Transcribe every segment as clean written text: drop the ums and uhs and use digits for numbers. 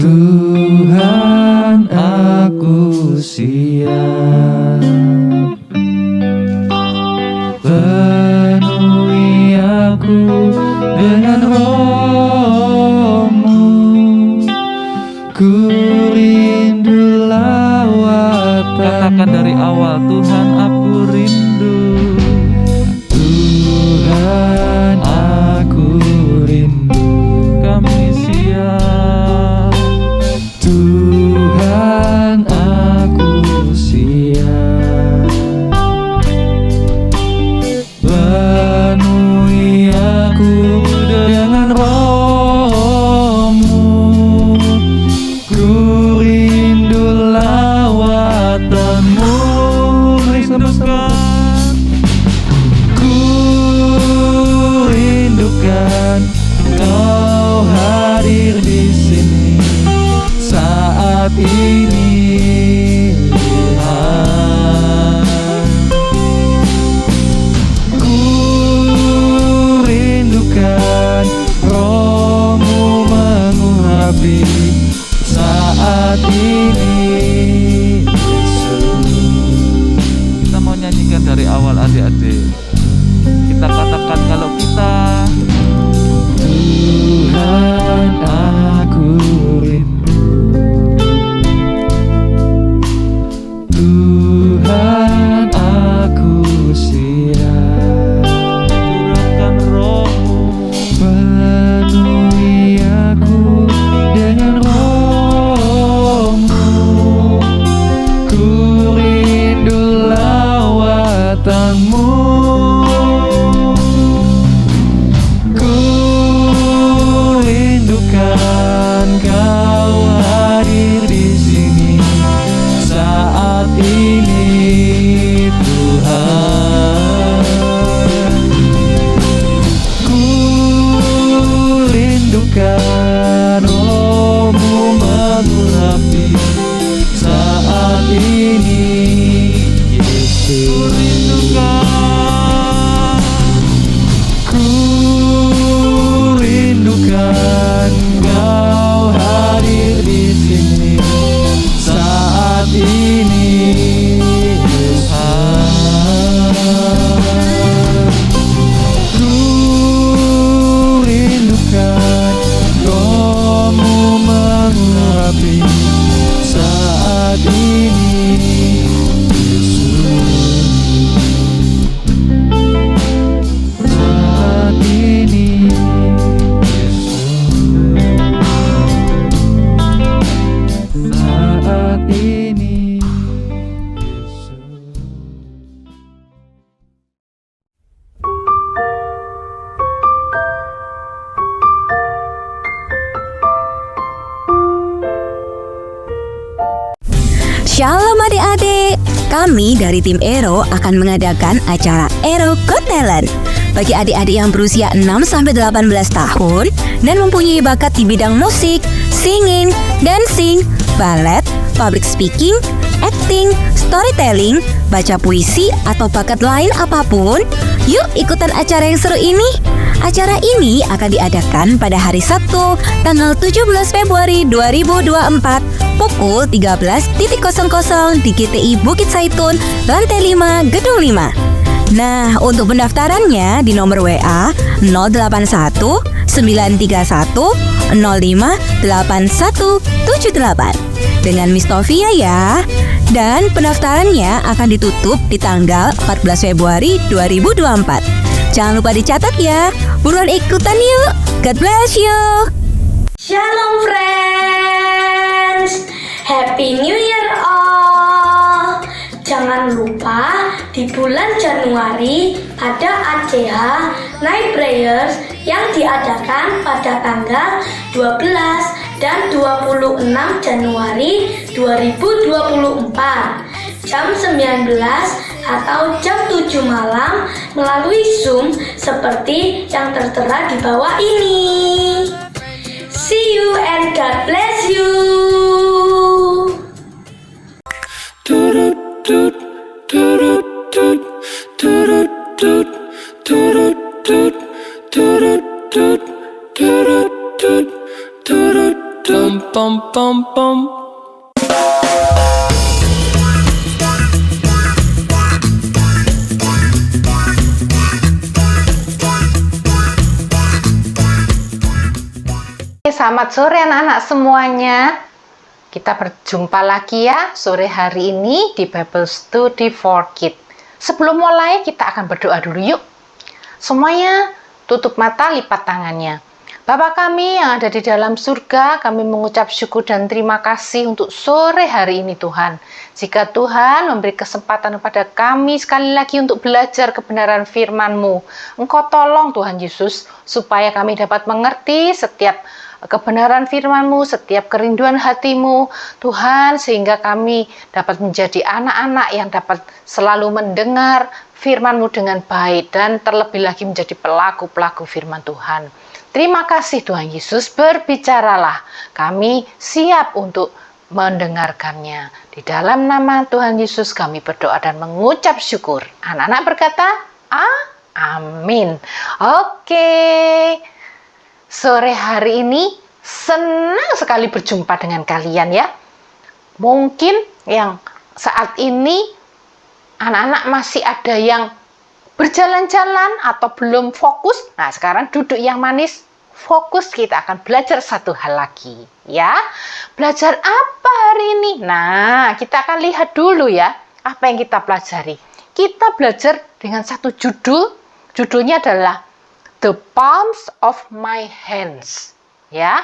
Tuhan, aku siap. Penuhi aku dengan Roh-Mu. Ku rindu lawatan. Katakan dari awal, Tuhan aku rindu. Tuhan, aku rindu. Kami siap. Tuhan, aku siap. Penuhi aku dengan Roh-Mu. Ku rindu lawatan-Mu. Ku rindukan Kau hadir di sini saat ini, Tuhan. Ku rindukan Roh-Mu mengurapi saat ini, Yesus. Kita mau nyanyikan dari awal, adik-adik. Kita katakan kalau kita Tuhan, aku rindu. Tuhan, aku siap. curahkan Roh-Mu. Penuhi aku dengan Roh-Mu. Ku rindu lawatan-Mu. Ku rindukan Kau hadir di sini saat ini, Tuhan. Ku rindukan Roh-Mu mengurapi saat ini, Yesus. Ku rindukan Kau hadir di sini saat ini, Tuhan. Ku rindukan Roh-Mu mengurapi saat ini, Yesus. Saat ini, Yesus. Saat ini, Yesus. Shalom adik-adik, kami dari tim Ero akan mengadakan acara Ero Got Talent bagi adik-adik yang berusia 6-18 tahun dan mempunyai bakat di bidang musik, singing, dancing, ballet, public speaking, acting, storytelling, baca puisi, atau bakat lain apapun. Yuk ikutan acara yang seru ini. Acara ini akan diadakan pada hari Sabtu, tanggal 17 Februari 2024 pukul 13.00 di GTI Bukit Saitun, lantai 5, gedung 5. Nah, untuk pendaftarannya di nomor WA 081 931 05 8178 dengan Miss Tovia ya. Dan pendaftarannya akan ditutup di tanggal 14 Februari 2024. Jangan lupa dicatat ya. Buruan ikutan yuk. God bless you. Shalom friends, Happy New Year all. Jangan lupa di bulan Januari ada ACH Night Prayers yang diadakan pada tanggal 12 dan 26 Januari 2024 jam 19 atau jam 7 malam melalui Zoom seperti yang tertera di bawah ini. See you and God bless you. Pom bum bum bum. Selamat sore anak-anak semuanya. Kita berjumpa lagi ya sore hari ini di Bible Study for Kids. Sebelum mulai kita akan berdoa dulu yuk. Semuanya tutup mata, lipat tangannya. Bapa kami yang ada di dalam surga, kami mengucap syukur dan terima kasih untuk sore hari ini Tuhan. Jika Tuhan memberi kesempatan kepada kami sekali lagi untuk belajar kebenaran firman-Mu, Engkau tolong Tuhan Yesus supaya kami dapat mengerti setiap kebenaran firman-Mu, setiap kerinduan hati-Mu, Tuhan, sehingga kami dapat menjadi anak-anak yang dapat selalu mendengar firman-Mu dengan baik dan terlebih lagi menjadi pelaku-pelaku firman Tuhan. Terima kasih Tuhan Yesus, berbicaralah. Kami siap untuk mendengarkannya. Di dalam nama Tuhan Yesus kami berdoa dan mengucap syukur. Anak-anak berkata, amin. Oke. Sore hari ini senang sekali berjumpa dengan kalian ya. Mungkin yang saat ini anak-anak masih ada yang berjalan-jalan atau belum fokus. Nah, sekarang duduk yang manis, fokus, kita akan belajar satu hal lagi ya. Belajar apa hari ini? Nah, kita akan lihat dulu ya, apa yang kita pelajari. Kita belajar dengan satu judul. Judulnya adalah The Palms of My Hands. Ya.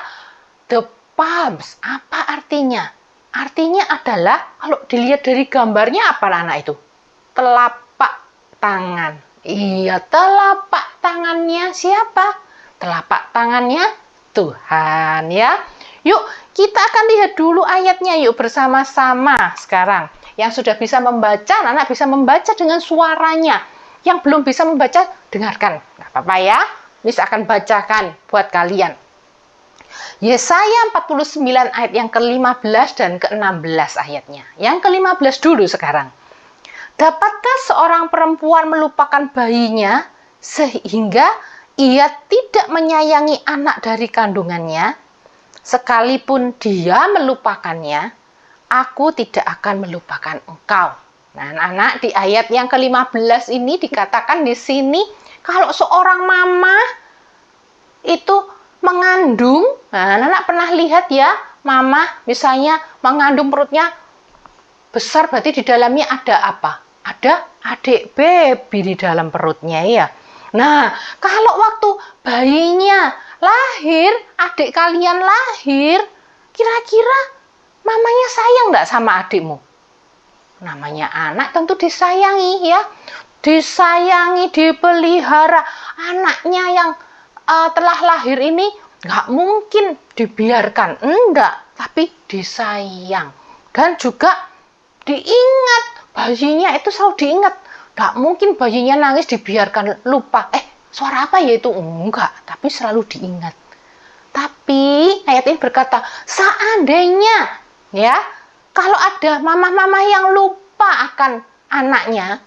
The palms, apa artinya? Artinya adalah kalau dilihat dari gambarnya apa anak itu? Telapak tangan. Iya, telapak tangannya siapa? Telapak tangannya Tuhan ya. Yuk, kita akan lihat dulu ayatnya yuk bersama-sama sekarang. Yang sudah bisa membaca, anak bisa membaca dengan suaranya. Yang belum bisa membaca, dengarkan. Nggak apa-apa ya. Miss akan bacakan buat kalian. Yesaya 49 ayat yang ke-15 dan ke-16 ayatnya. Yang ke-15 dulu sekarang. Dapatkah seorang perempuan melupakan bayinya sehingga ia tidak menyayangi anak dari kandungannya? Sekalipun dia melupakannya, aku tidak akan melupakan engkau. Nah, anak-anak, di ayat yang ke-15 ini dikatakan di sini kalau seorang mama itu mengandung, nah anak-anak pernah lihat ya, mama misalnya mengandung perutnya besar, berarti di dalamnya ada apa? Ada adik baby di dalam perutnya ya. Nah, kalau waktu bayinya lahir, adik kalian lahir, kira-kira mamanya sayang nggak sama adikmu? Namanya anak tentu disayangi ya. Disayangi, dipelihara. Anaknya yang telah lahir ini nggak mungkin dibiarkan. Enggak, tapi disayang. Dan juga diingat. Bayinya itu selalu diingat. Nggak mungkin bayinya nangis dibiarkan lupa. Suara apa ya itu? Enggak, tapi selalu diingat. Tapi ayat ini berkata, seandainya ya, kalau ada mama-mama yang lupa akan anaknya,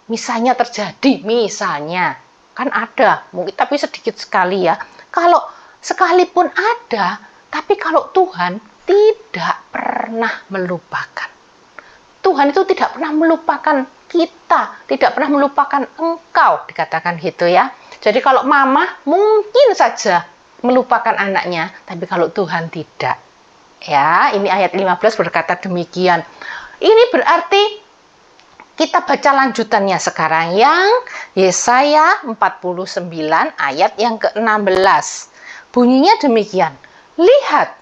misalnya terjadi, misalnya, kan ada, mungkin tapi sedikit sekali ya. Kalau sekalipun ada, tapi kalau Tuhan tidak pernah melupakan. Tuhan itu tidak pernah melupakan kita, tidak pernah melupakan engkau, dikatakan gitu ya. Jadi kalau mama mungkin saja melupakan anaknya, tapi kalau Tuhan tidak. Ya, ini ayat 15 berkata demikian. Ini berarti kita baca lanjutannya sekarang yang Yesaya 49 ayat yang ke-16. Bunyinya demikian. Lihat,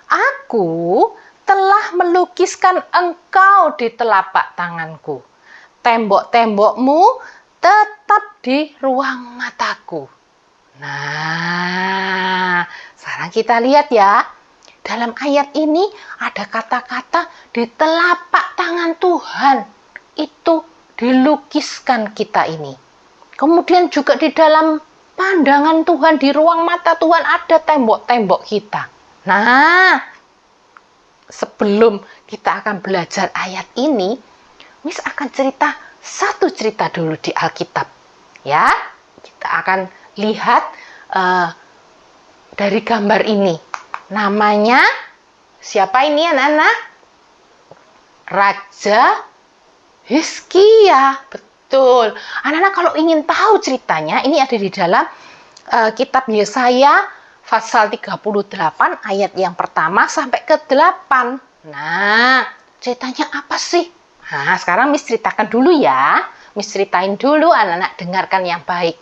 aku telah melukiskan engkau di telapak tanganku. Tembok-tembokmu tetap di ruang mataku. Nah, sekarang kita lihat ya. Dalam ayat ini ada kata-kata di telapak tangan Tuhan. Itu dilukiskan kita ini. Kemudian juga di dalam pandangan Tuhan, di ruang mata Tuhan ada tembok-tembok kita. Nah, sebelum kita akan belajar ayat ini, Miss akan cerita satu cerita dulu di Alkitab. Ya, kita akan lihat dari gambar ini. Namanya Siapa ini anak-anak? Raja Hizkia. Betul. Anak-anak kalau ingin tahu ceritanya, ini ada di dalam kitab Yesaya pasal 38 ayat yang pertama sampai ke 8. Nah, ceritanya apa sih? Nah, sekarang Miss ceritakan dulu ya. Miss ceritain dulu, anak-anak dengarkan yang baik.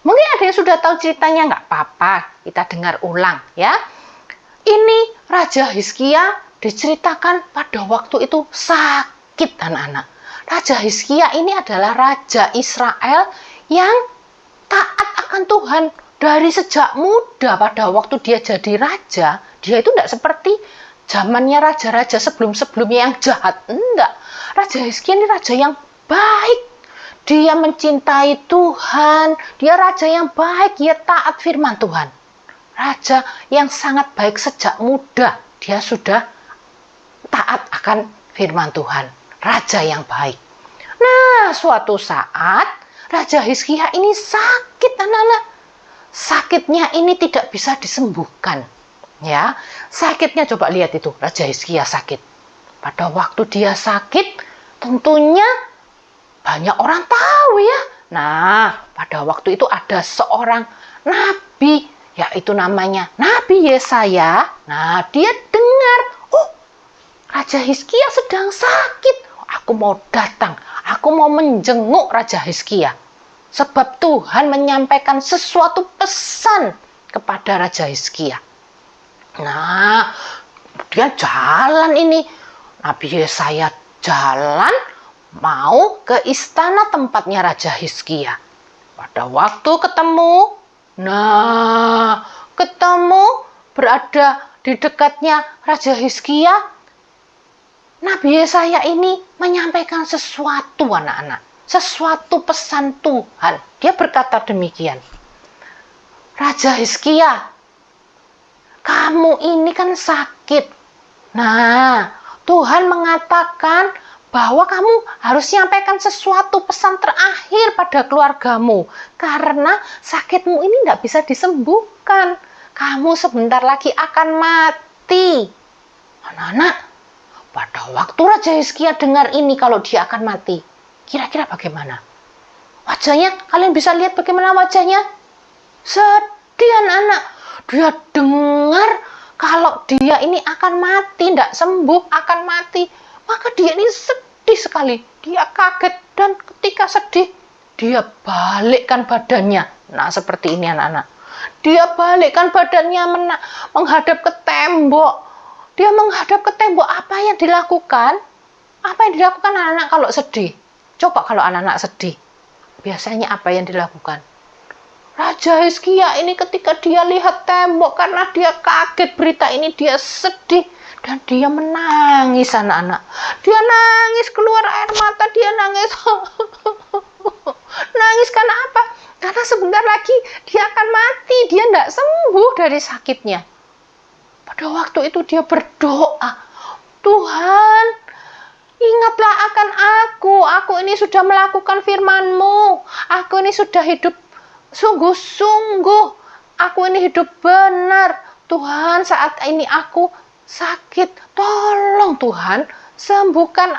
Mungkin ada yang sudah tahu ceritanya, nggak apa-apa. Kita dengar ulang ya. Ini Raja Hizkia diceritakan pada waktu itu sakit, anak-anak. Raja Hizkia ini adalah Raja Israel yang taat akan Tuhan dari sejak muda. Pada waktu dia jadi raja, dia itu tidak seperti zamannya raja-raja sebelum-sebelumnya yang jahat. Enggak. Raja Hizkia ini raja yang baik. Dia mencintai Tuhan. Dia raja yang baik. Dia taat firman Tuhan. Raja yang sangat baik sejak muda. Dia sudah taat akan firman Tuhan. Raja yang baik. Nah, suatu saat Raja Hizkia ini sakit, anak-anak. Sakitnya ini tidak bisa disembuhkan. Ya, sakitnya coba lihat itu, Raja Hizkia sakit. Pada waktu dia sakit, tentunya banyak orang tahu ya. Nah, pada waktu itu ada seorang nabi, yaitu namanya Nabi Yesaya. Nah, dia dengar, Raja Hizkia sedang sakit. Aku mau datang, aku mau menjenguk Raja Hizkia. Sebab Tuhan menyampaikan sesuatu pesan kepada Raja Hizkia. Nah, dia jalan ini. Nabi Yesaya jalan mau ke istana tempatnya Raja Hizkia. Pada waktu ketemu berada di dekatnya Raja Hizkia. Nabi Yesaya ini menyampaikan sesuatu, anak-anak. Sesuatu pesan Tuhan. Dia berkata demikian. Raja Hizkia, kamu ini kan sakit. Nah, Tuhan mengatakan bahwa kamu harus menyampaikan sesuatu pesan terakhir pada keluargamu. Karena sakitmu ini tidak bisa disembuhkan. Kamu sebentar lagi akan mati. Anak-anak, pada waktu Raja Hizkia dengar ini kalau dia akan mati, kira-kira bagaimana? Wajahnya, kalian bisa lihat bagaimana wajahnya? Sedih, anak-anak. Dia dengar kalau dia ini akan mati, tidak sembuh, akan mati. Maka dia ini sedih sekali. Dia kaget dan ketika sedih, dia balikkan badannya. Nah, seperti ini anak-anak. Dia balikkan badannya menghadap ke tembok. Dia menghadap ke tembok. Apa yang dilakukan? Apa yang dilakukan anak-anak kalau sedih? Coba kalau anak-anak sedih. Biasanya apa yang dilakukan? Raja Hizkia ini ketika dia lihat tembok karena dia kaget berita ini, dia sedih dan dia menangis, anak-anak. Dia nangis, keluar air mata, dia nangis. Nangis karena apa? Karena sebentar lagi dia akan mati, dia tidak sembuh dari sakitnya. Pada waktu itu dia berdoa, Tuhan, ingatlah akan aku ini sudah melakukan firman-Mu, aku ini sudah hidup sungguh-sungguh, aku ini hidup benar. Tuhan, saat ini aku sakit, tolong Tuhan, sembuhkan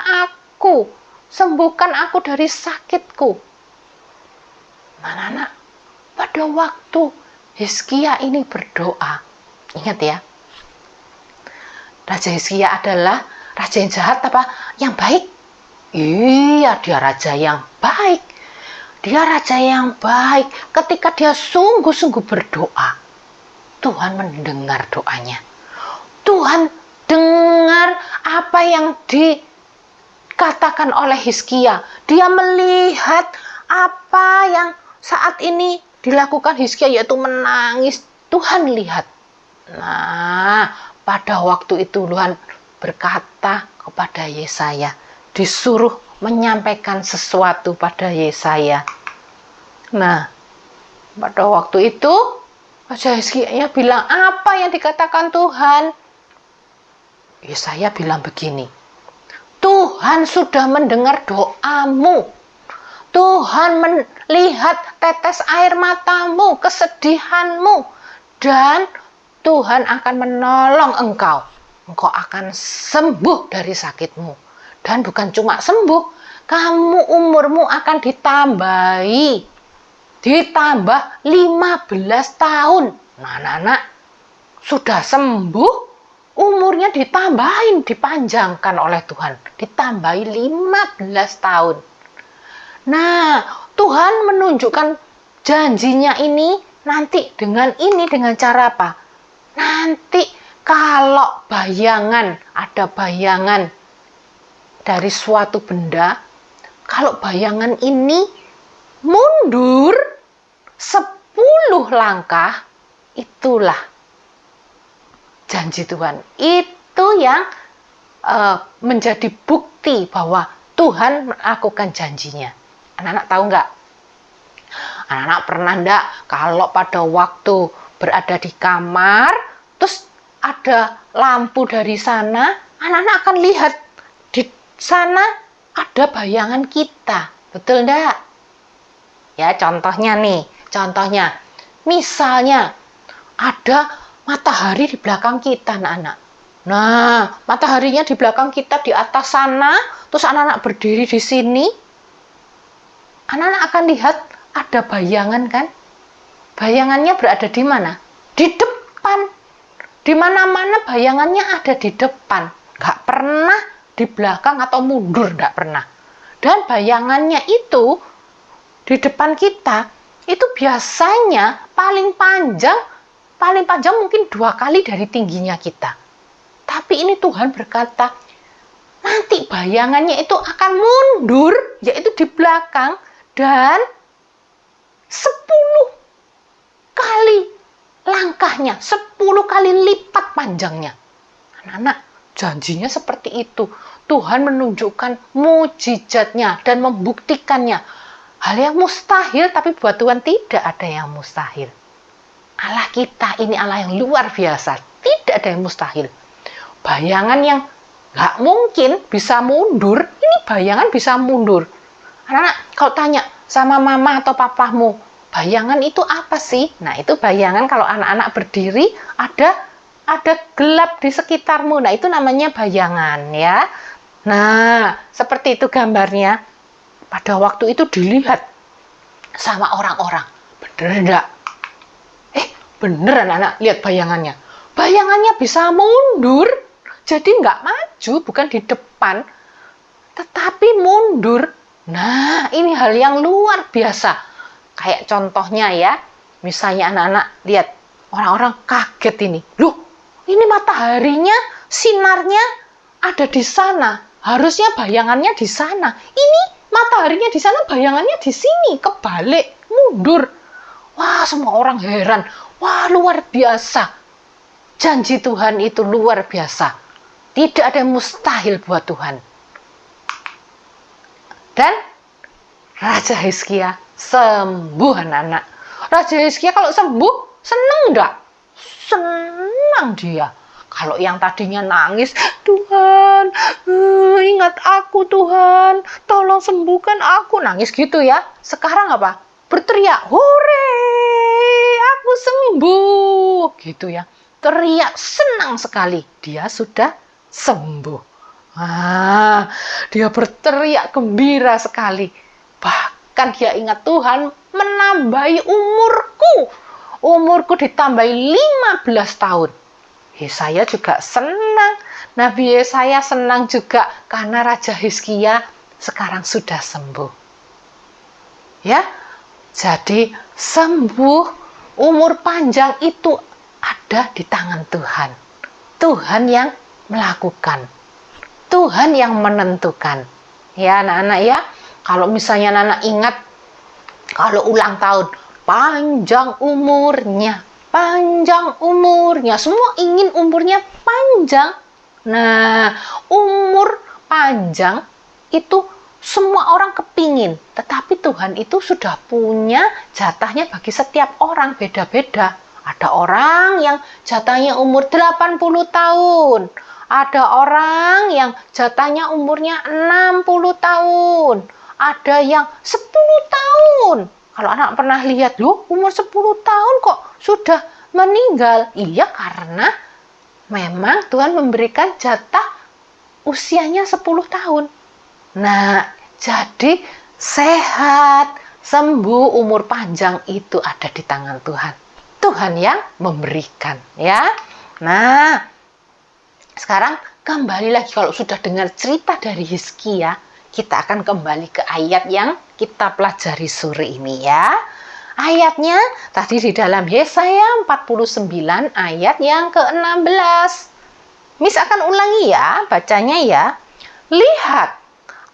aku dari sakitku. Anak-anak, pada waktu Hizkia ini berdoa, ingat ya, Raja Hizkia adalah raja yang jahat apa? Yang baik? Iya, dia raja yang baik. Dia raja yang baik. Ketika dia sungguh-sungguh berdoa, Tuhan mendengar doanya. Tuhan dengar apa yang dikatakan oleh Hizkia. Dia melihat apa yang saat ini dilakukan Hizkia, yaitu menangis. Tuhan lihat. Nah, pada waktu itu Tuhan berkata kepada Yesaya, disuruh menyampaikan sesuatu pada Yesaya. Nah, pada waktu itu Raja Hizkia bilang, apa yang dikatakan Tuhan? Yesaya bilang begini, Tuhan sudah mendengar doamu. Tuhan melihat tetes air matamu, kesedihanmu, dan Tuhan akan menolong engkau. engkau akan sembuh dari sakitmu. Dan bukan cuma sembuh, kamu umurmu akan ditambah 15 tahun. Nah, anak-anak sudah sembuh, umurnya dipanjangkan oleh Tuhan, ditambahi 15 tahun. Nah, Tuhan menunjukkan janjinya ini nanti dengan cara apa? Nanti kalau ada bayangan dari suatu benda, kalau bayangan ini mundur 10 langkah, itulah janji Tuhan. Itu yang menjadi bukti bahwa Tuhan melakukan janjinya. Anak-anak tahu nggak? Anak-anak pernah enggak kalau pada waktu berada di kamar, terus ada lampu dari sana, anak-anak akan lihat di sana ada bayangan kita. Betul enggak? Ya, contohnya, misalnya ada matahari di belakang kita, anak-anak. Nah, mataharinya di belakang kita di atas sana, terus anak-anak berdiri di sini, anak-anak akan lihat ada bayangan kan? Bayangannya berada di mana? Di depan. Di mana-mana bayangannya ada di depan. Nggak pernah di belakang atau mundur, nggak pernah. Dan bayangannya itu di depan kita, itu biasanya paling panjang mungkin 2 kali dari tingginya kita. Tapi ini Tuhan berkata, nanti bayangannya itu akan mundur, yaitu di belakang, dan 10 kali langkahnya, 10 kali lipat panjangnya. Anak-anak, janjinya seperti itu. Tuhan menunjukkan mukjizatnya dan membuktikannya. Hal yang mustahil, tapi buat Tuhan tidak ada yang mustahil. Allah kita ini Allah yang luar biasa. Tidak ada yang mustahil. Bayangan yang nggak mungkin bisa mundur, ini bayangan bisa mundur. Anak-anak, kalau tanya sama mama atau papamu, bayangan itu apa sih? Nah, itu bayangan kalau anak-anak berdiri, ada gelap di sekitarmu. Nah, itu namanya bayangan ya. Nah, seperti itu gambarnya. Pada waktu itu dilihat sama orang-orang. Bener enggak? Bener anak-anak, lihat bayangannya. Bayangannya bisa mundur. Jadi nggak maju, bukan di depan, tetapi mundur. Nah, ini hal yang luar biasa. Kayak contohnya ya, misalnya anak-anak lihat, orang-orang kaget ini. Loh, ini mataharinya, sinarnya ada di sana. Harusnya bayangannya di sana. Ini mataharinya di sana, bayangannya di sini. Kebalik, mundur. Wah, semua orang heran. Wah, luar biasa. Janji Tuhan itu luar biasa. Tidak ada yang mustahil buat Tuhan. Dan Raja Hizkia sembuh, anak-anak. Raja Hizkia kalau sembuh, senang enggak? Senang dia. Kalau yang tadinya nangis, Tuhan, ingat aku Tuhan, tolong sembuhkan aku. Nangis gitu ya. Sekarang apa? Berteriak, hore, aku sembuh. Gitu ya. Teriak senang sekali. Dia sudah sembuh. Dia berteriak gembira sekali. Bahkan dia ingat Tuhan menambahi umurku. Umurku ditambahi 15 tahun. Yesaya juga senang. Nabi Yesaya senang juga karena Raja Hizkia sekarang sudah sembuh. Ya, jadi sembuh, umur panjang itu ada di tangan Tuhan. Tuhan yang melakukan. Tuhan yang menentukan. Ya anak-anak ya, kalau misalnya anak-anak ingat, kalau ulang tahun, panjang umurnya, semua ingin umurnya panjang. Nah, umur panjang itu semua orang kepingin, tetapi Tuhan itu sudah punya jatahnya bagi setiap orang beda-beda. Ada orang yang jatahnya umur 80 tahun, ada orang yang jatahnya umurnya 60 tahun, ada yang 10 tahun. Kalau anak pernah lihat, loh umur 10 tahun kok sudah meninggal? Iya, karena memang Tuhan memberikan jatah usianya 10 tahun. Nah, jadi sehat, sembuh, umur panjang itu ada di tangan Tuhan. Tuhan yang memberikan, ya. Nah, sekarang kembali lagi, kalau sudah dengar cerita dari Hizkia, kita akan kembali ke ayat yang kita pelajari sore ini, ya. Ayatnya tadi di dalam Yesaya 49 ayat yang ke-16. Miss akan ulangi ya, bacanya ya. Lihat,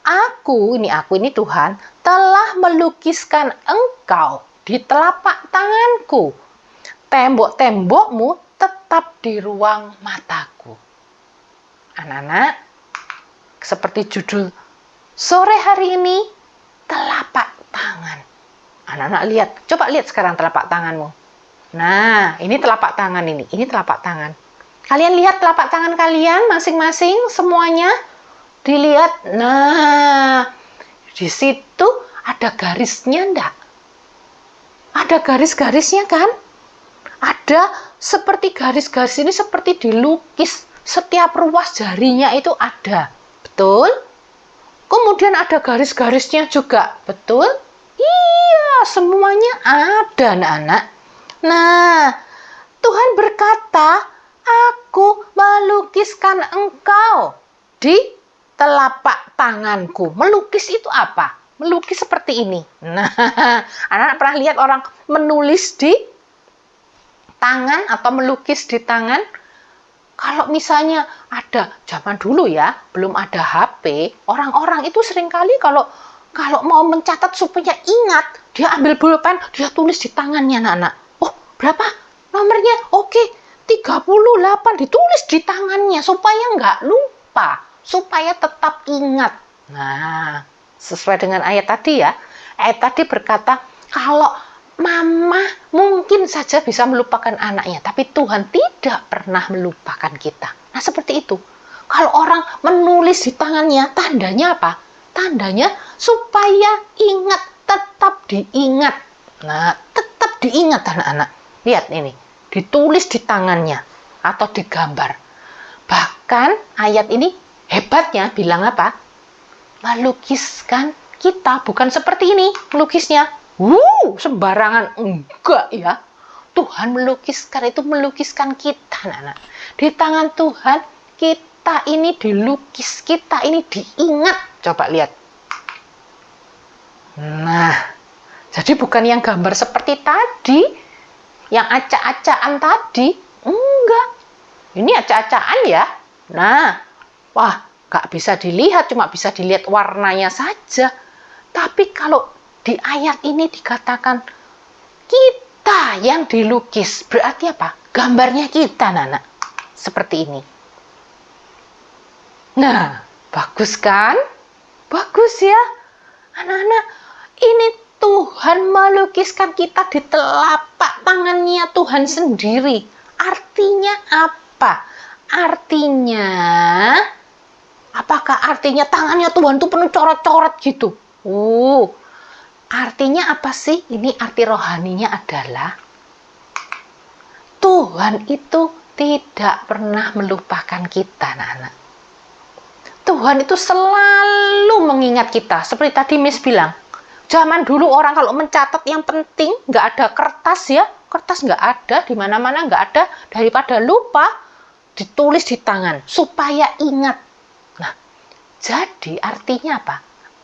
aku ini Tuhan, telah melukiskan engkau di telapak tanganku. Tembok-tembokmu tetap di ruang mataku. Anak-anak, seperti judul sore hari ini, telapak tangan. Anak-anak lihat, coba lihat sekarang telapak tanganmu. Nah, ini telapak tangan ini telapak tangan. Kalian lihat telapak tangan kalian masing-masing semuanya. Dilihat, nah, di situ ada garisnya enggak? Ada garis-garisnya kan? Ada seperti garis-garis ini seperti dilukis. Setiap ruas jarinya itu ada. Betul? Kemudian ada garis-garisnya juga. Betul? Iya, semuanya ada, anak-anak. Nah, Tuhan berkata, aku melukiskan engkau di telapak tanganku. Melukis itu apa? Melukis seperti ini. Nah, anak-anak pernah lihat orang menulis di tangan atau melukis di tangan? Kalau misalnya ada, zaman dulu ya, belum ada HP, orang-orang itu seringkali kalau mau mencatat supaya ingat, dia ambil pulpen, dia tulis di tangannya, anak-anak. Oh, berapa nomornya? Oke, 38 ditulis di tangannya supaya nggak lupa, supaya tetap ingat. Nah, sesuai dengan ayat tadi ya. Ayat tadi berkata, kalau mama mungkin saja bisa melupakan anaknya, tapi Tuhan tidak pernah melupakan kita. Nah, seperti itu. Kalau orang menulis di tangannya, tandanya apa? Tandanya supaya ingat, tetap diingat. Nah, tetap diingat anak-anak. Lihat ini, ditulis di tangannya atau digambar. Bahkan ayat ini hebatnya bilang apa? Melukiskan kita, bukan seperti ini melukisnya. Sembarangan, enggak ya. Tuhan melukiskan itu melukiskan kita, anak-anak. Di tangan Tuhan kita ini dilukis, kita ini diingat. Coba lihat. Nah, jadi bukan yang gambar seperti tadi, yang acak-acakan tadi. Enggak. Ini acak-acakan ya. Nah, wah, nggak bisa dilihat, cuma bisa dilihat warnanya saja. Tapi kalau di ayat ini dikatakan kita yang dilukis, berarti apa? Gambarnya kita, anak-anak. Seperti ini. Nah, bagus kan? Bagus ya. Anak-anak, ini Tuhan melukiskan kita di telapak tangannya Tuhan sendiri. Artinya apa? Artinya, apakah artinya tangannya Tuhan itu penuh coret-coret gitu? Artinya apa sih? Ini arti rohaninya adalah Tuhan itu tidak pernah melupakan kita, anak-anak. Tuhan itu selalu mengingat kita. Seperti tadi Miss bilang, zaman dulu orang kalau mencatat yang penting, nggak ada kertas ya. Kertas nggak ada, di mana-mana nggak ada. Daripada lupa, ditulis di tangan, supaya ingat. Nah, jadi artinya apa?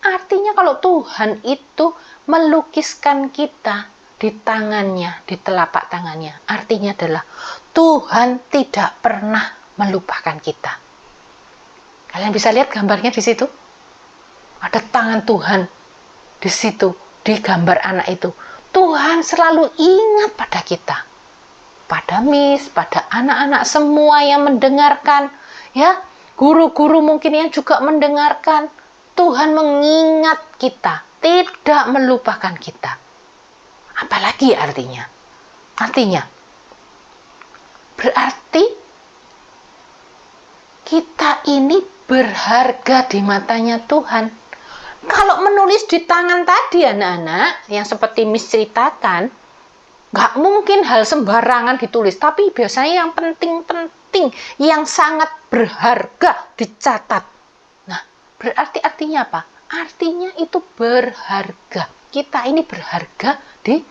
Artinya kalau Tuhan itu melukiskan kita di tangannya, di telapak tangannya, artinya adalah Tuhan tidak pernah melupakan kita. Kalian bisa lihat gambarnya di situ? Ada tangan Tuhan di situ, di gambar anak itu. Tuhan selalu ingat pada kita. Pada Miss, pada anak-anak semua yang mendengarkan. Ya, guru-guru mungkin yang juga mendengarkan. Tuhan mengingat kita, tidak melupakan kita. Apalagi artinya? Artinya, berarti kita ini berharga di matanya Tuhan. Kalau menulis di tangan tadi, anak-anak, yang seperti Miss ceritakan, nggak mungkin hal sembarangan ditulis, tapi biasanya yang penting-penting penting, yang sangat berharga dicatat. Nah, berarti artinya apa? Artinya itu berharga. Kita ini berharga di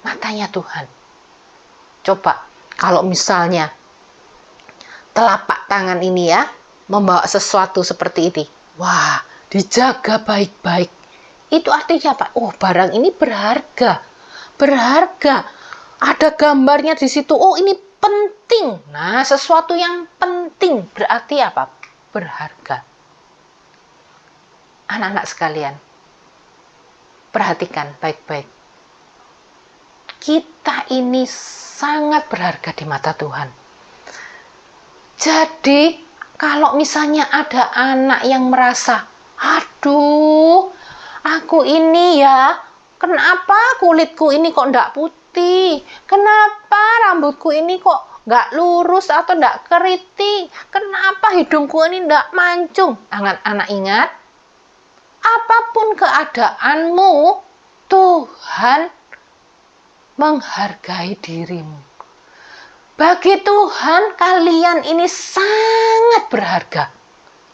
matanya Tuhan. Coba kalau misalnya telapak tangan ini ya membawa sesuatu seperti ini, wah, dijaga baik-baik. Itu artinya apa? Oh, barang ini berharga. Berharga. Ada gambarnya di situ. Oh, ini penting. Nah, sesuatu yang penting berarti apa? Berharga. Anak-anak sekalian, perhatikan baik-baik. Kita ini sangat berharga di mata Tuhan. Jadi, kalau misalnya ada anak yang merasa, aduh, aku ini ya, kenapa kulitku ini kok enggak putih? Kenapa rambutku ini kok enggak lurus atau enggak keriting? Kenapa hidungku ini enggak mancung? Anak-anak ingat, apapun keadaanmu, Tuhan menghargai dirimu. Bagi Tuhan, kalian ini sangat berharga.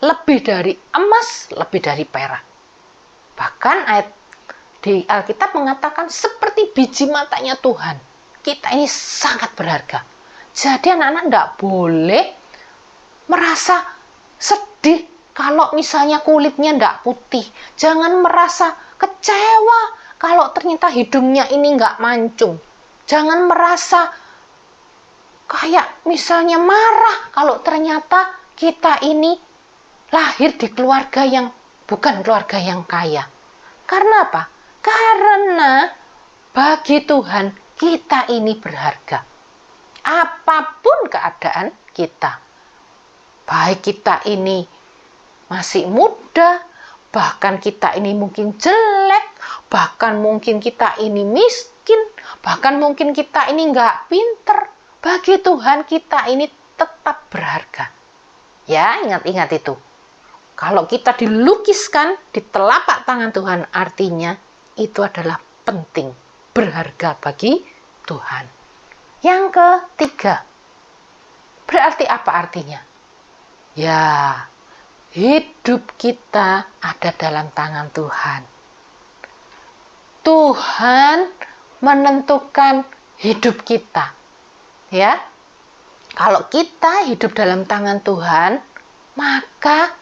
Lebih dari emas, lebih dari perak. Bahkan ayat di Alkitab mengatakan seperti biji matanya Tuhan. Kita ini sangat berharga. Jadi anak-anak tidak boleh merasa sedih kalau misalnya kulitnya tidak putih. Jangan merasa kecewa kalau ternyata hidungnya ini nggak mancung. Jangan merasa kayak misalnya marah kalau ternyata kita ini lahir di keluarga yang bukan keluarga yang kaya. Karena apa? Karena bagi Tuhan kita ini berharga. Apapun keadaan kita, baik kita ini masih muda, bahkan kita ini mungkin jelek, bahkan mungkin kita ini miskin, bahkan mungkin kita ini nggak pinter, bagi Tuhan kita ini tetap berharga. Ya, ingat-ingat itu. Kalau kita dilukiskan di telapak tangan Tuhan, artinya itu adalah penting, berharga bagi Tuhan. Yang ketiga, berarti apa artinya? Ya, hidup kita ada dalam tangan Tuhan. Tuhan menentukan hidup kita. Ya, kalau kita hidup dalam tangan Tuhan, maka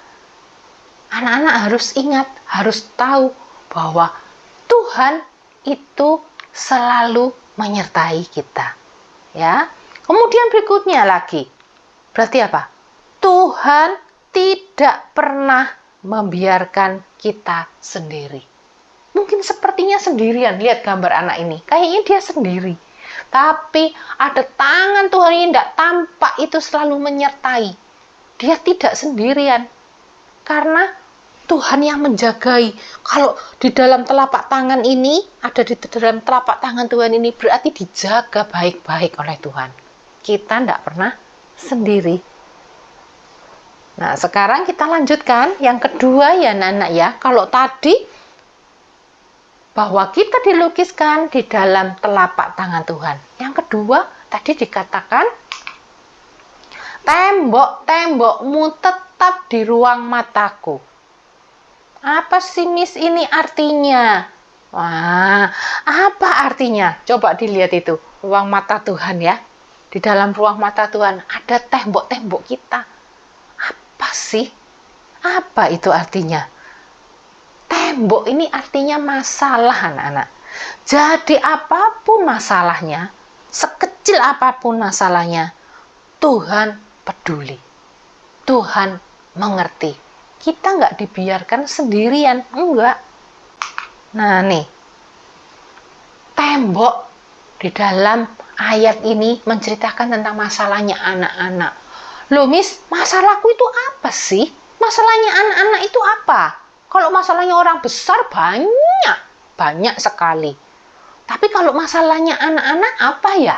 anak-anak harus ingat, harus tahu bahwa Tuhan itu selalu menyertai kita. Ya, kemudian berikutnya lagi, berarti apa? Tuhan tidak pernah membiarkan kita sendiri. Mungkin sepertinya sendirian, lihat gambar anak ini, kayaknya dia sendiri. Tapi ada tangan Tuhan yang tidak tampak itu selalu menyertai. Dia tidak sendirian. Karena Tuhan yang menjagai. Kalau di dalam telapak tangan ini, ada di dalam telapak tangan Tuhan ini, berarti dijaga baik-baik oleh Tuhan. Kita tidak pernah sendiri. Nah, sekarang kita lanjutkan. Yang kedua ya anak-anak ya. Kalau tadi bahwa kita dilukiskan di dalam telapak tangan Tuhan. Yang kedua, tadi dikatakan, tembok-tembokmu tetap di ruang mataku. Apa sih Miss ini artinya? Wah, apa artinya? Coba dilihat itu, ruang mata Tuhan ya. Di dalam ruang mata Tuhan ada tembok-tembok kita. Apa sih? Apa itu artinya? Tembok ini artinya masalah anak-anak. Jadi apapun masalahnya, sekecil apapun masalahnya, Tuhan peduli. Tuhan mengerti. Kita nggak dibiarkan sendirian, enggak. Nah nih, tembok di dalam ayat ini menceritakan tentang masalahnya anak-anak. Loh Miss, masalahku itu apa sih? Masalahnya anak-anak itu apa? Kalau masalahnya orang besar banyak sekali. Tapi kalau masalahnya anak-anak apa ya?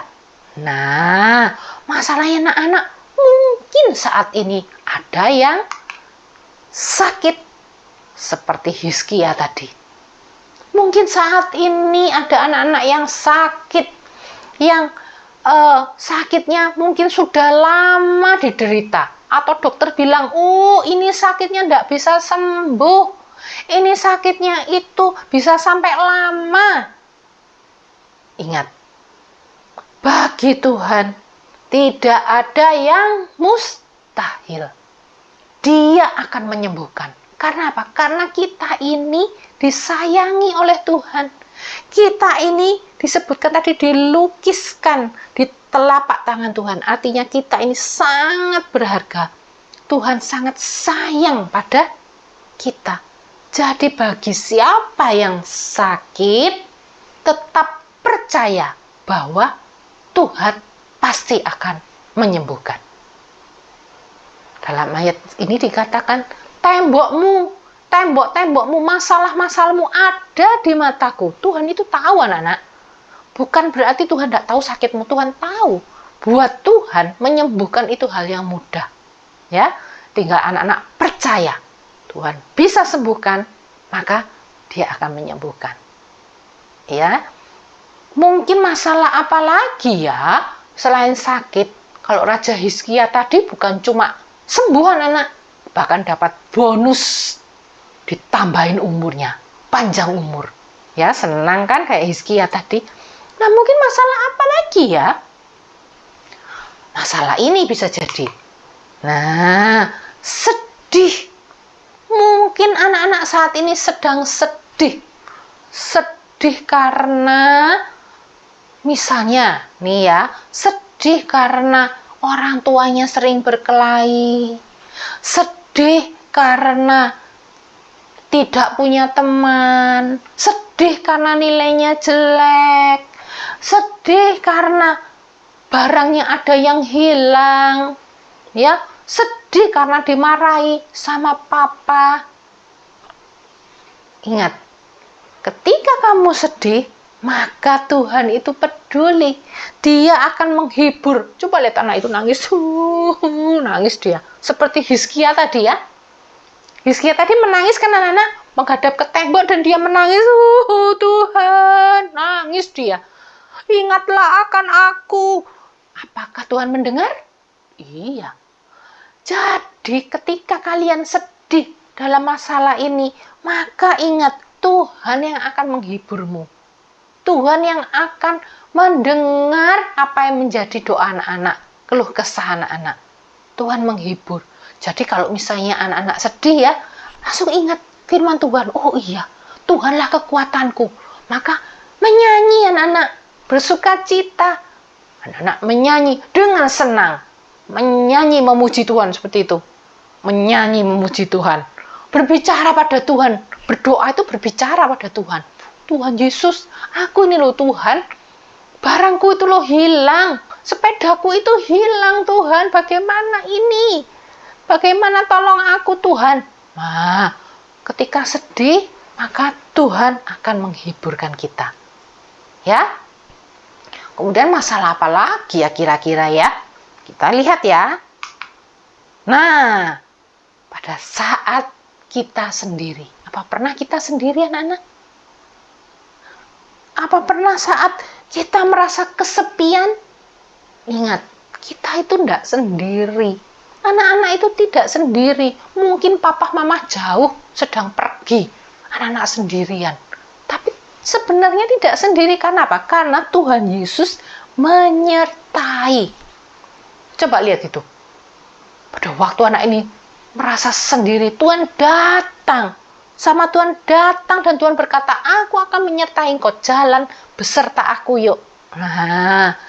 Nah, masalahnya anak-anak mungkin saat ini ada yang sakit seperti Hizkia tadi. Mungkin saat ini ada anak-anak yang sakit, yang sakitnya mungkin sudah lama diderita, atau dokter bilang, ini sakitnya tidak bisa sembuh, ini sakitnya itu bisa sampai lama. Ingat, bagi Tuhan tidak ada yang mustahil. Dia akan menyembuhkan. Karena apa? Karena kita ini disayangi oleh Tuhan. Kita ini disebutkan tadi dilukiskan di telapak tangan Tuhan. Artinya kita ini sangat berharga. Tuhan sangat sayang pada kita. Jadi bagi siapa yang sakit, tetap percaya bahwa Tuhan pasti akan menyembuhkan. Dalam ayat ini dikatakan, tembok-tembokmu, masalah-masalahmu ada di mataku. Tuhan itu tahu, anak-anak. Bukan berarti Tuhan tidak tahu sakitmu. Tuhan tahu. Buat Tuhan menyembuhkan itu hal yang mudah. Ya, tinggal anak-anak percaya Tuhan bisa sembuhkan, maka Dia akan menyembuhkan. Ya, mungkin masalah apa lagi ya selain sakit? Kalau Raja Hizkia tadi bukan cuma sembuh, anak-anak, bahkan dapat bonus, ditambahin umurnya, panjang umur. Ya, senang kan kayak Hizkia tadi. Nah, mungkin masalah apa lagi ya? Masalah ini bisa jadi. Nah, sedih. Mungkin anak-anak saat ini sedang sedih. Sedih karena misalnya nih ya, sedih karena orang tuanya sering berkelahi. Sedih karena tidak punya teman. Sedih karena nilainya jelek. Sedih karena barangnya ada yang hilang. Ya, sedih karena dimarahi sama papa. Ingat, ketika kamu sedih, maka Tuhan itu peduli. Dia akan menghibur. Coba lihat anak itu nangis. Nangis dia. Seperti Hizkia tadi ya. Hizkia tadi menangis kan anak-anak. Menghadap ke tembok dan dia menangis. Tuhan. Nangis dia. Ingatlah akan aku. Apakah Tuhan mendengar? Iya. Jadi ketika kalian sedih dalam masalah ini, maka ingat Tuhan yang akan menghiburmu. Tuhan yang akan mendengar apa yang menjadi doa anak-anak, keluh kesah anak-anak. Tuhan menghibur. Jadi kalau misalnya anak-anak sedih ya, langsung ingat firman Tuhan. Oh iya, Tuhanlah kekuatanku. Maka menyanyi anak-anak, bersuka cita. Anak-anak menyanyi dengan senang. Menyanyi memuji Tuhan seperti itu. Menyanyi memuji Tuhan. Berbicara pada Tuhan. Berdoa itu berbicara pada Tuhan. Tuhan Yesus, aku ini loh Tuhan, barangku itu loh hilang, sepedaku itu hilang Tuhan, bagaimana ini? Bagaimana tolong aku Tuhan? Nah, ketika sedih, maka Tuhan akan menghiburkan kita. Ya. Kemudian masalah apa lagi ya kira-kira ya? Kita lihat ya. Nah, pada saat kita sendiri, apa pernah kita sendiri anak-anak? Apa pernah saat kita merasa kesepian? Ingat, kita itu tidak sendiri. Anak-anak itu tidak sendiri. Mungkin papa mama jauh sedang pergi. Anak-anak sendirian. Tapi sebenarnya tidak sendiri. Karena apa? Karena Tuhan Yesus menyertai. Coba lihat itu. Pada waktu anak ini merasa sendiri, Tuhan datang. Sama Tuhan datang dan Tuhan berkata, aku akan menyertai engkau, jalan beserta aku yuk. Nah,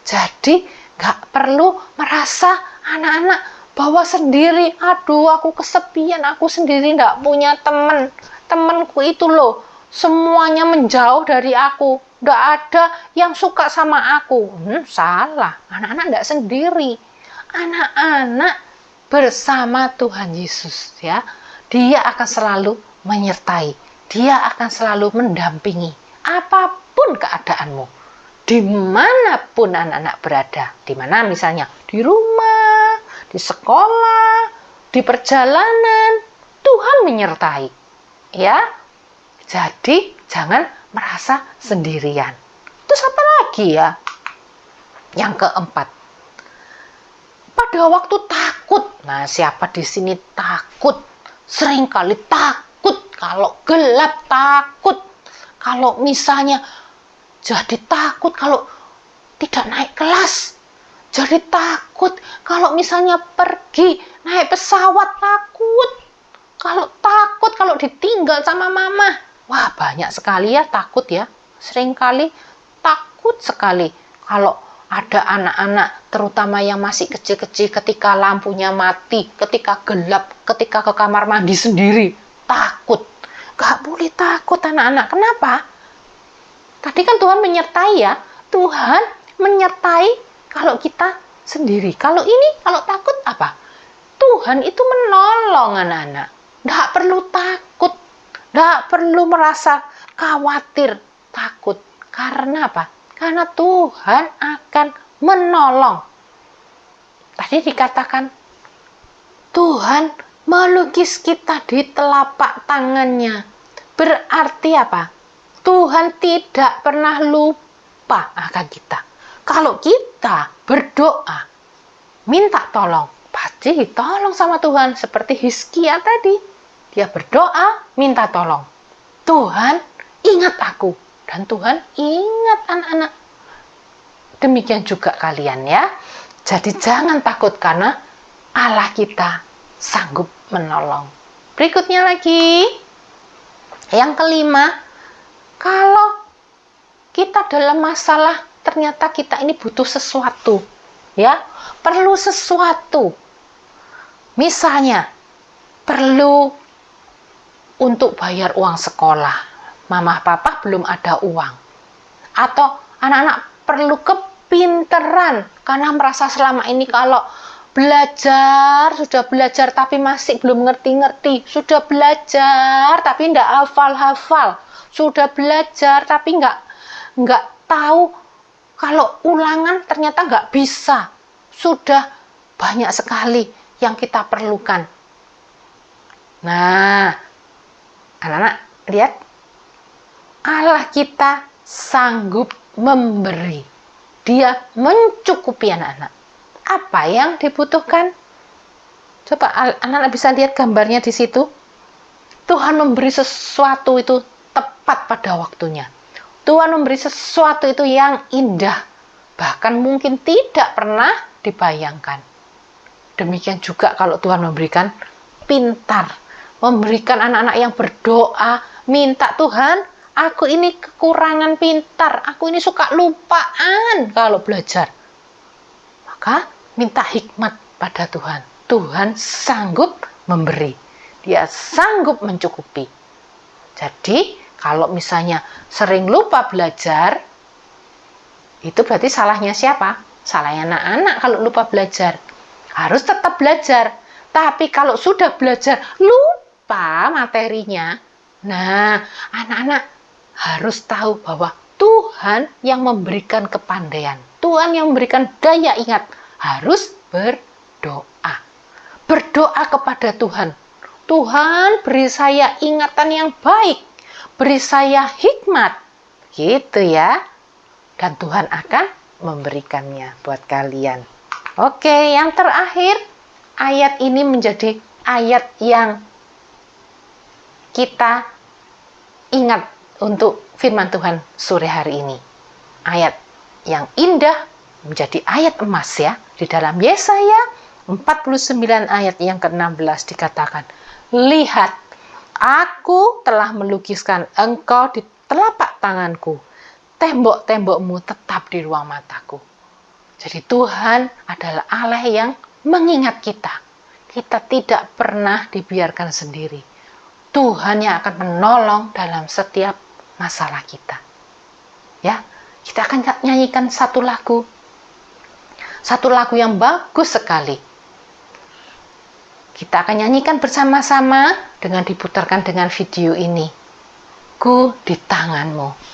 jadi gak perlu merasa anak-anak bahwa sendiri, aduh aku kesepian, aku sendiri gak punya teman. Temanku itu loh, semuanya menjauh dari aku, gak ada yang suka sama aku. Salah, anak-anak gak sendiri. Anak-anak bersama Tuhan Yesus ya. Dia akan selalu menyertai. Dia akan selalu mendampingi apapun keadaanmu. Dimanapun anak-anak berada. Dimana misalnya di rumah, di sekolah, di perjalanan. Tuhan menyertai. Ya. Jadi jangan merasa sendirian. Terus apa lagi ya? Yang keempat, pada waktu takut. Nah, siapa di sini takut? Seringkali takut kalau gelap, takut kalau misalnya jadi takut kalau tidak naik kelas. Jadi takut kalau misalnya pergi naik pesawat, takut kalau ditinggal sama mama. Wah, banyak sekali ya takut ya. Seringkali takut sekali kalau ada anak-anak terutama yang masih kecil-kecil ketika lampunya mati, ketika gelap, ketika ke kamar mandi sendiri, takut. Gak boleh takut anak-anak. Kenapa? Tadi kan Tuhan menyertai ya. Tuhan menyertai kalau kita sendiri. Kalau takut apa? Tuhan itu menolong anak-anak. Gak perlu takut. Gak perlu merasa khawatir, takut. Karena apa? Karena Tuhan akan menolong. Tadi dikatakan, Tuhan melukis kita di telapak tangannya. Berarti apa? Tuhan tidak pernah lupa akan kita. Kalau kita berdoa, minta tolong, pasti ditolong sama Tuhan. Seperti Hizkia tadi, dia berdoa, minta tolong. Tuhan, ingat aku. Dan Tuhan ingat anak-anak. Demikian juga kalian ya. Jadi jangan takut karena Allah kita sanggup menolong. Berikutnya lagi. Yang kelima, kalau kita dalam masalah ternyata kita ini butuh sesuatu. Ya, perlu sesuatu. Misalnya, perlu untuk bayar uang sekolah. Mama papa belum ada uang, atau anak-anak perlu kepinteran karena merasa selama ini kalau sudah belajar tapi masih belum ngerti-ngerti, sudah belajar tapi nggak hafal-hafal, sudah belajar tapi nggak tahu kalau ulangan ternyata nggak bisa, sudah banyak sekali yang kita perlukan. Nah, anak-anak lihat, Allah kita sanggup memberi. Dia mencukupi anak-anak. Apa yang dibutuhkan? Coba anak-anak bisa lihat gambarnya di situ. Tuhan memberi sesuatu itu tepat pada waktunya. Tuhan memberi sesuatu itu yang indah. Bahkan mungkin tidak pernah dibayangkan. Demikian juga kalau Tuhan memberikan pintar. Memberikan anak-anak yang berdoa. Minta Tuhan, aku ini kekurangan pintar, aku ini suka lupaan kalau belajar. Maka minta hikmat pada Tuhan. Tuhan sanggup memberi. Dia sanggup mencukupi. Jadi, kalau misalnya sering lupa belajar, itu berarti salahnya siapa? Salahnya anak-anak kalau lupa belajar. Harus tetap belajar. Tapi kalau sudah belajar, lupa materinya. Nah, anak-anak harus tahu bahwa Tuhan yang memberikan kepandaian, Tuhan yang memberikan daya ingat, harus berdoa. Berdoa kepada Tuhan. Tuhan, beri saya ingatan yang baik, beri saya hikmat, gitu ya. Dan Tuhan akan memberikannya buat kalian. Oke, yang terakhir, ayat ini menjadi ayat yang kita ingat untuk firman Tuhan sore hari ini. Ayat yang indah menjadi ayat emas ya. Di dalam Yesaya 49 ayat yang ke-16 dikatakan, lihat, aku telah melukiskan engkau di telapak tanganku. Tembok-tembokmu tetap di ruang mataku. Jadi Tuhan adalah Allah yang mengingat kita. Kita tidak pernah dibiarkan sendiri. Tuhan yang akan menolong dalam setiap masalah kita. Ya, kita akan nyanyikan satu lagu yang bagus sekali. Kita akan nyanyikan bersama-sama dengan diputarkan dengan video ini. Ku di tanganmu.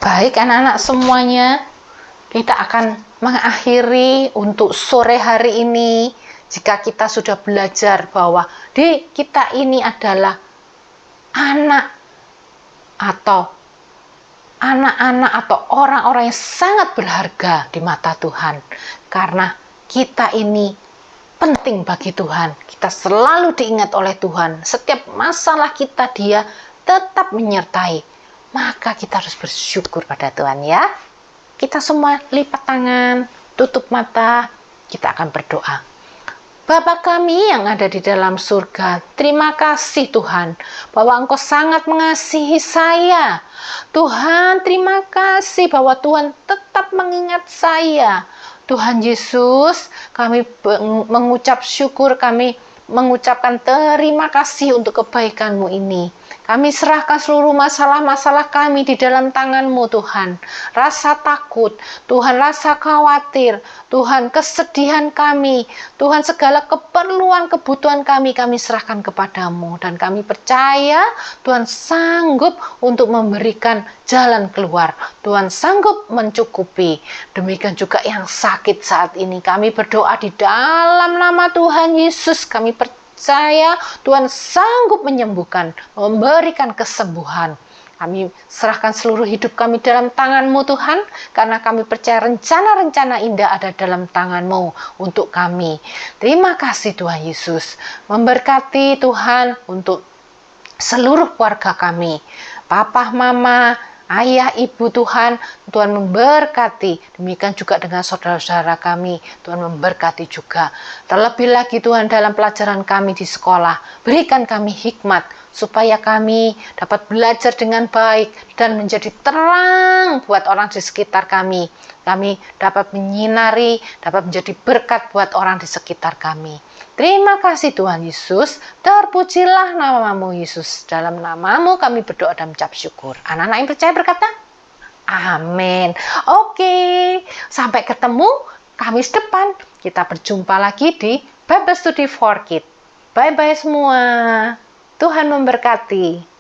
Baik anak-anak semuanya, kita akan mengakhiri untuk sore hari ini. Jika kita sudah belajar bahwa di kita ini adalah anak atau anak-anak atau orang-orang yang sangat berharga di mata Tuhan. Karena kita ini penting bagi Tuhan. Kita selalu diingat oleh Tuhan. Setiap masalah kita Dia tetap menyertai. Maka kita harus bersyukur pada Tuhan ya. Kita semua lipat tangan, tutup mata, kita akan berdoa. Bapa kami yang ada di dalam surga, terima kasih Tuhan, bahwa Engkau sangat mengasihi saya. Tuhan, terima kasih bahwa Tuhan tetap mengingat saya. Tuhan Yesus, kami mengucap syukur, kami mengucapkan terima kasih untuk kebaikan-Mu ini. Kami serahkan seluruh masalah-masalah kami di dalam tangan-Mu Tuhan. Rasa takut, Tuhan rasa khawatir, Tuhan kesedihan kami, Tuhan segala keperluan, kebutuhan kami serahkan kepadamu. Dan kami percaya Tuhan sanggup untuk memberikan jalan keluar. Tuhan sanggup mencukupi. Demikian juga yang sakit saat ini. Kami berdoa di dalam nama Tuhan Yesus. Kami percaya Tuhan sanggup menyembuhkan, memberikan kesembuhan. Kami serahkan seluruh hidup kami dalam tangan-Mu Tuhan, karena kami percaya rencana-rencana indah ada dalam tangan-Mu untuk kami. Terima kasih Tuhan Yesus. Memberkati Tuhan untuk seluruh keluarga kami. Papa, Mama, Ayah, Ibu Tuhan, Tuhan memberkati. Demikian juga dengan saudara-saudara kami, Tuhan memberkati juga. Terlebih lagi Tuhan dalam pelajaran kami di sekolah, berikan kami hikmat, supaya kami dapat belajar dengan baik dan menjadi terang buat orang di sekitar kami. Kami dapat menyinari, dapat menjadi berkat buat orang di sekitar kami. Terima kasih Tuhan Yesus, terpujilah nama-Mu Yesus. Dalam nama-Mu kami berdoa dan mengucap syukur. Anak-anak yang percaya berkata, amin. Oke, sampai ketemu Kamis depan. Kita berjumpa lagi di Bible Study for Kids. Bye-bye semua. Tuhan memberkati.